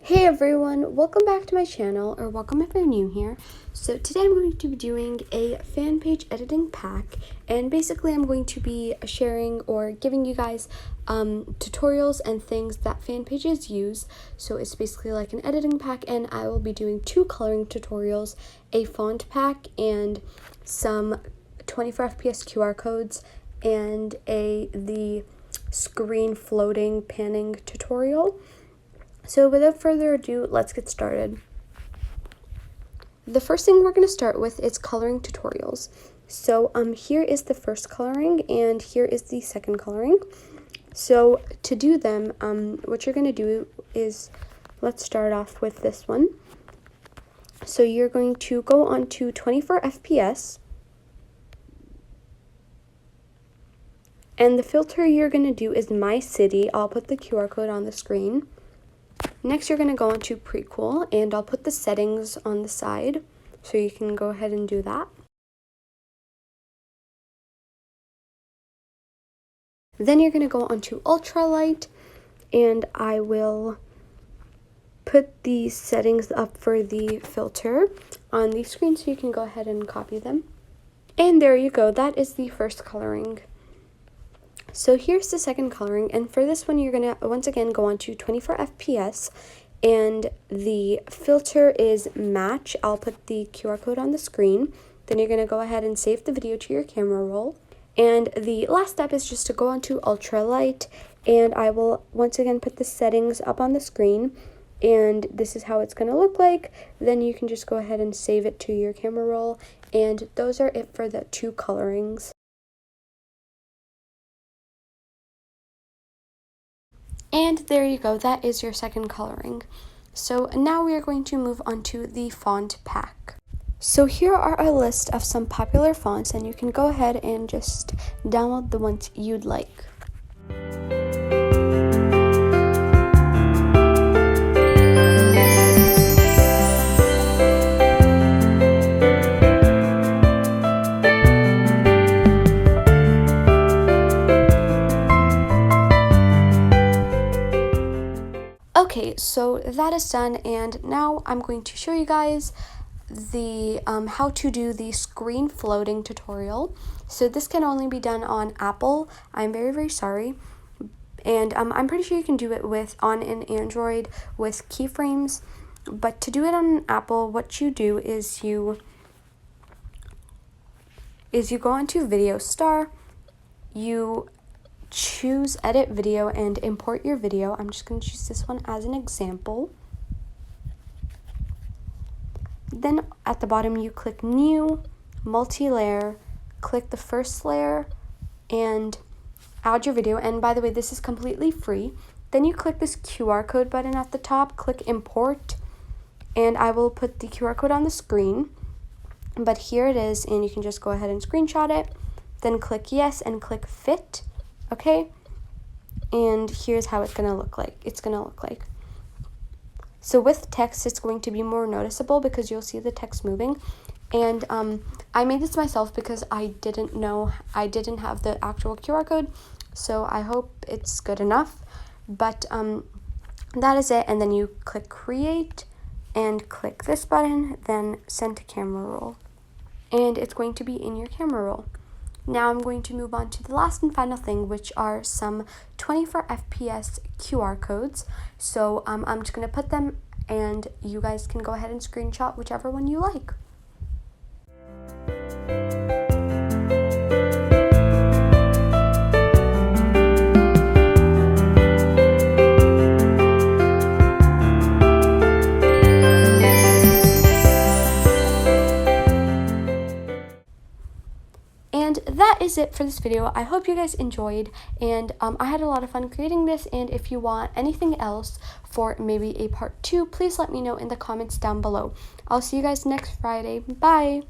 Hey everyone, welcome back to my channel, or welcome if you're new here. So today I'm going to be doing a fan page editing pack, and basically I'm going to be sharing or giving you guys tutorials and things that fan pages use. So it's basically like an editing pack, and I will be doing 2 coloring tutorials, a font pack, and some 24 FPS QR codes, and the screen floating panning tutorial. So without further ado, let's get started. The first thing we're going to start with is coloring tutorials. So here is the first coloring and here is the second coloring. So to do them, what you're going to do is, let's start off with this one. So you're going to go on to 24 FPS. And the filter you're going to do is My City. I'll put the QR code on the screen. Next, you're going to go on to Prequel, and I'll put the settings on the side, so you can go ahead and do that. Then you're going to go on to Ultralight, and I will put the settings up for the filter on the screen, so you can go ahead and copy them. And there you go, that is the first coloring. So here's the second coloring, and for this one you're going to once again go on to 24 FPS, and the filter is Match. I'll put the QR code on the screen. Then you're going to go ahead and save the video to your camera roll. And the last step is just to go on to Ultralight, and I will once again put the settings up on the screen, and this is how it's going to look like. Then you can just go ahead and save it to your camera roll, and those are it for the 2 colorings. And there you go, that is your second coloring. So now we are going to move on to the font pack. So here are a list of some popular fonts, and you can go ahead and just download the ones you'd like. Okay, so that is done, and now I'm going to show you guys the how to do the screen floating tutorial. So this can only be done on Apple. I'm very sorry, and I'm pretty sure you can do it on an Android with keyframes, but to do it on an Apple, what you do is you go onto Video Star, you choose edit video and import your video. I'm just going to choose this one as an example. Then at the bottom you click new, multi-layer, click the first layer and add your video. And by the way, this is completely free. Then you click this QR code button at the top, click import, and I will put the QR code on the screen. But here it is, and you can just go ahead and screenshot it. Then click yes and click fit. Okay, and here's how it's going to look like. So with text, it's going to be more noticeable because you'll see the text moving. And I made this myself because I didn't have the actual QR code, so I hope it's good enough. But that is it, and then you click create and click this button, then send to camera roll. And it's going to be in your camera roll. Now I'm going to move on to the last and final thing, which are some 24 FPS QR codes. So I'm just going to put them, and you guys can go ahead and screenshot whichever one you like. And that is it for this video. I hope you guys enjoyed, and I had a lot of fun creating this, and if you want anything else for maybe a part 2, please let me know in the comments down below. I'll see you guys next Friday. Bye!